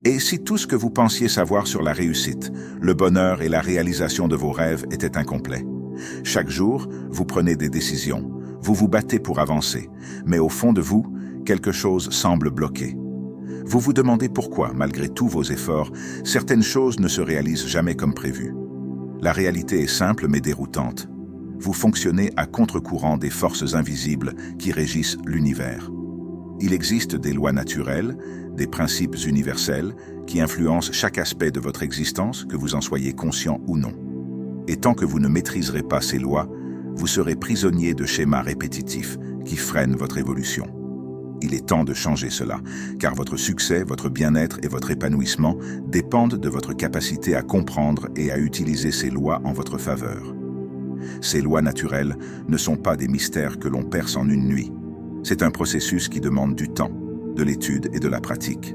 Et si tout ce que vous pensiez savoir sur la réussite, le bonheur et la réalisation de vos rêves était incomplet? Chaque jour, vous prenez des décisions, vous vous battez pour avancer, mais au fond de vous, quelque chose semble bloqué. Vous vous demandez pourquoi, malgré tous vos efforts, certaines choses ne se réalisent jamais comme prévu. La réalité est simple mais déroutante. Vous fonctionnez à contre-courant des forces invisibles qui régissent l'univers. Il existe des lois naturelles, des principes universels qui influencent chaque aspect de votre existence, que vous en soyez conscient ou non. Et tant que vous ne maîtriserez pas ces lois, vous serez prisonnier de schémas répétitifs qui freinent votre évolution. Il est temps de changer cela, car votre succès, votre bien-être et votre épanouissement dépendent de votre capacité à comprendre et à utiliser ces lois en votre faveur. Ces lois naturelles ne sont pas des mystères que l'on perce en une nuit. C'est un processus qui demande du temps, de l'étude et de la pratique.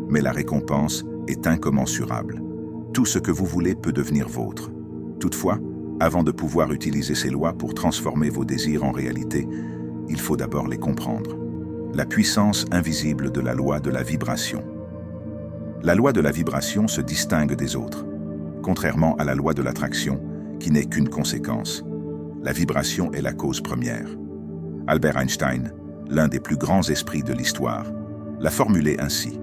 Mais la récompense est incommensurable. Tout ce que vous voulez peut devenir vôtre. Toutefois, avant de pouvoir utiliser ces lois pour transformer vos désirs en réalité, il faut d'abord les comprendre. La puissance invisible de la loi de la vibration. La loi de la vibration se distingue des autres. Contrairement à la loi de l'attraction, qui n'est qu'une conséquence, la vibration est la cause première. Albert Einstein, l'un des plus grands esprits de l'histoire, l'a formulé ainsi.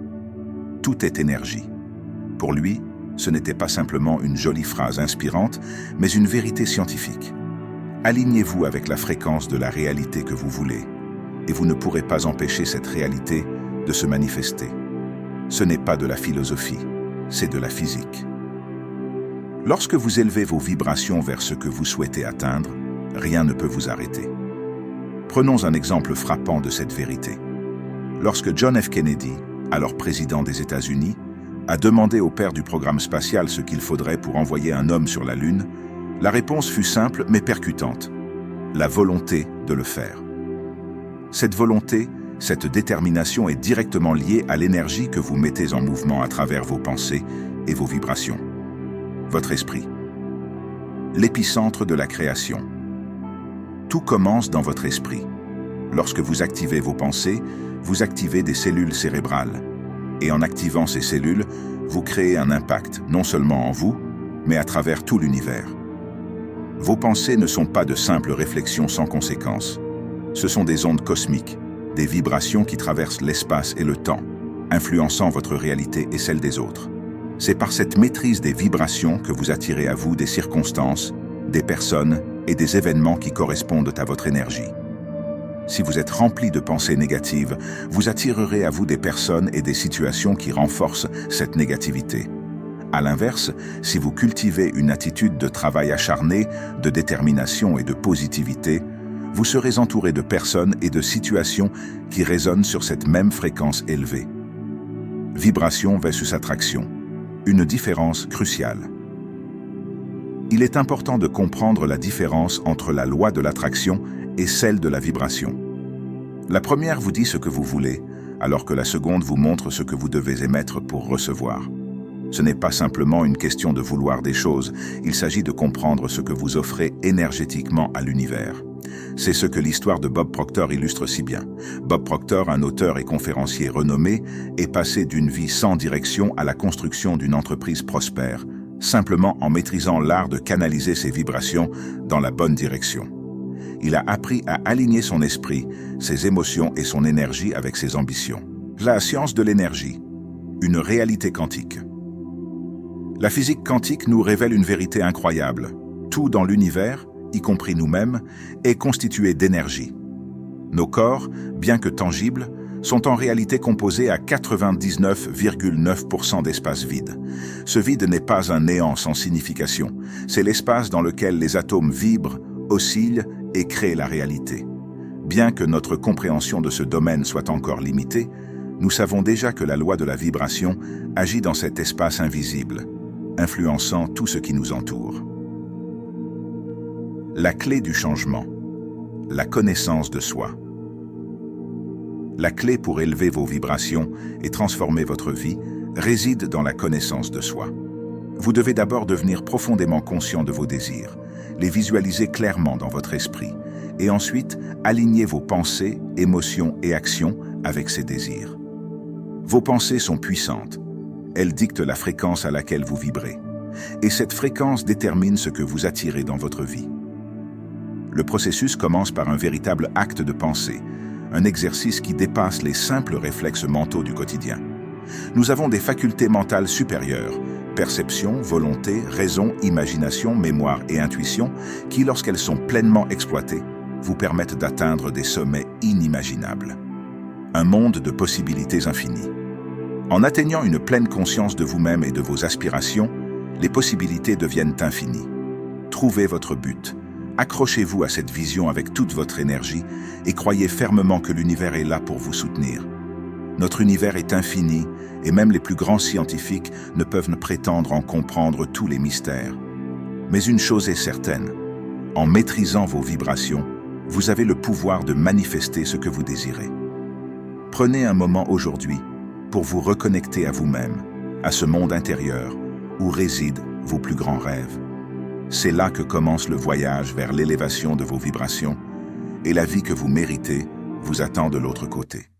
Tout est énergie. Pour lui, ce n'était pas simplement une jolie phrase inspirante, mais une vérité scientifique. Alignez-vous avec la fréquence de la réalité que vous voulez, et vous ne pourrez pas empêcher cette réalité de se manifester. Ce n'est pas de la philosophie, c'est de la physique. Lorsque vous élevez vos vibrations vers ce que vous souhaitez atteindre, rien ne peut vous arrêter. Prenons un exemple frappant de cette vérité. Lorsque John F. Kennedy, alors président des États-Unis, a demandé au père du programme spatial ce qu'il faudrait pour envoyer un homme sur la Lune, la réponse fut simple mais percutante. La volonté de le faire. Cette volonté, cette détermination est directement liée à l'énergie que vous mettez en mouvement à travers vos pensées et vos vibrations. Votre esprit. L'épicentre de la création. Tout commence dans votre esprit. Lorsque vous activez vos pensées, vous activez des cellules cérébrales. Et en activant ces cellules, vous créez un impact, non seulement en vous, mais à travers tout l'univers. Vos pensées ne sont pas de simples réflexions sans conséquences. Ce sont des ondes cosmiques, des vibrations qui traversent l'espace et le temps, influençant votre réalité et celle des autres. C'est par cette maîtrise des vibrations que vous attirez à vous des circonstances, des personnes et des événements qui correspondent à votre énergie. Si vous êtes rempli de pensées négatives, vous attirerez à vous des personnes et des situations qui renforcent cette négativité. À l'inverse, si vous cultivez une attitude de travail acharné, de détermination et de positivité, vous serez entouré de personnes et de situations qui résonnent sur cette même fréquence élevée. Vibration versus attraction. Une différence cruciale. Il est important de comprendre la différence entre la loi de l'attraction et celle de la vibration. La première vous dit ce que vous voulez, alors que la seconde vous montre ce que vous devez émettre pour recevoir. Ce n'est pas simplement une question de vouloir des choses, il s'agit de comprendre ce que vous offrez énergétiquement à l'univers. C'est ce que l'histoire de Bob Proctor illustre si bien. Bob Proctor, un auteur et conférencier renommé, est passé d'une vie sans direction à la construction d'une entreprise prospère, simplement en maîtrisant l'art de canaliser ses vibrations dans la bonne direction. Il a appris à aligner son esprit, ses émotions et son énergie avec ses ambitions. La science de l'énergie, une réalité quantique. La physique quantique nous révèle une vérité incroyable. Tout dans l'univers, y compris nous-mêmes, est constitué d'énergie. Nos corps, bien que tangibles, sont en réalité composés à 99,9% d'espace vide. Ce vide n'est pas un néant sans signification, c'est l'espace dans lequel les atomes vibrent, oscillent et créent la réalité. Bien que notre compréhension de ce domaine soit encore limitée, nous savons déjà que la loi de la vibration agit dans cet espace invisible, influençant tout ce qui nous entoure. La clé du changement, la connaissance de soi. La clé pour élever vos vibrations et transformer votre vie réside dans la connaissance de soi. Vous devez d'abord devenir profondément conscient de vos désirs, les visualiser clairement dans votre esprit, et ensuite aligner vos pensées, émotions et actions avec ces désirs. Vos pensées sont puissantes. Elle dicte la fréquence à laquelle vous vibrez. Et cette fréquence détermine ce que vous attirez dans votre vie. Le processus commence par un véritable acte de pensée, un exercice qui dépasse les simples réflexes mentaux du quotidien. Nous avons des facultés mentales supérieures, perception, volonté, raison, imagination, mémoire et intuition, qui, lorsqu'elles sont pleinement exploitées, vous permettent d'atteindre des sommets inimaginables. Un monde de possibilités infinies. En atteignant une pleine conscience de vous-même et de vos aspirations, les possibilités deviennent infinies. Trouvez votre but. Accrochez-vous à cette vision avec toute votre énergie et croyez fermement que l'univers est là pour vous soutenir. Notre univers est infini et même les plus grands scientifiques ne peuvent prétendre en comprendre tous les mystères. Mais une chose est certaine, en maîtrisant vos vibrations, vous avez le pouvoir de manifester ce que vous désirez. Prenez un moment aujourd'hui pour vous reconnecter à vous-même, à ce monde intérieur où résident vos plus grands rêves. C'est là que commence le voyage vers l'élévation de vos vibrations et la vie que vous méritez vous attend de l'autre côté.